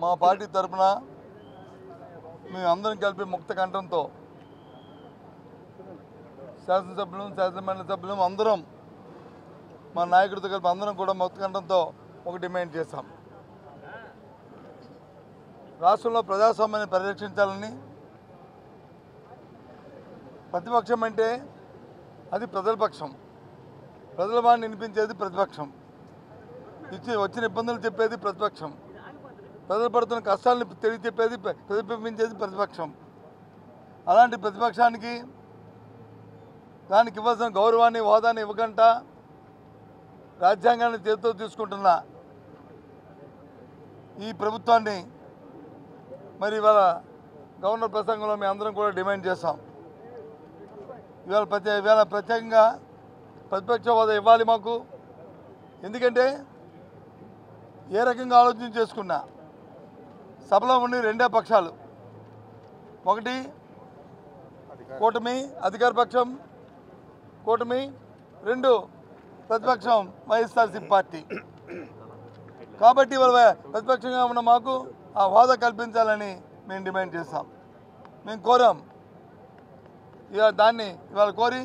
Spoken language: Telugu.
మా పార్టీ తరఫున మేము అందరం కలిపి ముక్త కంఠంతో శాసనసభ్యులు శాసనమండలి సభ్యులు అందరం మా నాయకుడితో కలిపి అందరం కూడా ముక్త కంఠంతో ఒక డిమాండ్ చేశాం. రాష్ట్రంలో ప్రజాస్వామ్యాన్ని పరిరక్షించాలని. ప్రతిపక్షం అంటే అది ప్రజల పక్షం, ప్రజల వాడిని వినిపించేది ప్రతిపక్షం, వచ్చిన ఇబ్బందులు చెప్పేది ప్రతిపక్షం, ప్రజలు పడుతున్న కష్టాలను తెలియచెప్పేది ప్రతిబింబించేది ప్రతిపక్షం. అలాంటి ప్రతిపక్షానికి దానికి ఇవ్వాల్సిన గౌరవాన్ని హోదాన్ని ఇవ్వకుండా రాజ్యాంగాన్ని చేతితో తీసుకుంటున్న ఈ ప్రభుత్వాన్ని మరి ఇవాళ గవర్నర్ ప్రసంగంలో మేము అందరం కూడా డిమాండ్ చేస్తాం. ఇవాళ ప్రత్యేకంగా ప్రతిపక్ష హోదా ఇవ్వాలి మాకు. ఎందుకంటే ఏ రకంగా ఆలోచన చేసుకున్నా సభలో ఉండి రెండే పక్షాలు, ఒకటి కూటమి అధికార పక్షం కూటమి, రెండు ప్రతిపక్షం వైఎస్ఆర్సీపీ పార్టీ. కాబట్టి ఇవాళ ప్రతిపక్షంగా ఉన్న మాకు ఆ హోదా కల్పించాలని మేము డిమాండ్ చేస్తాం. మేము కోరాం, ఇవాళ దాన్ని కోరి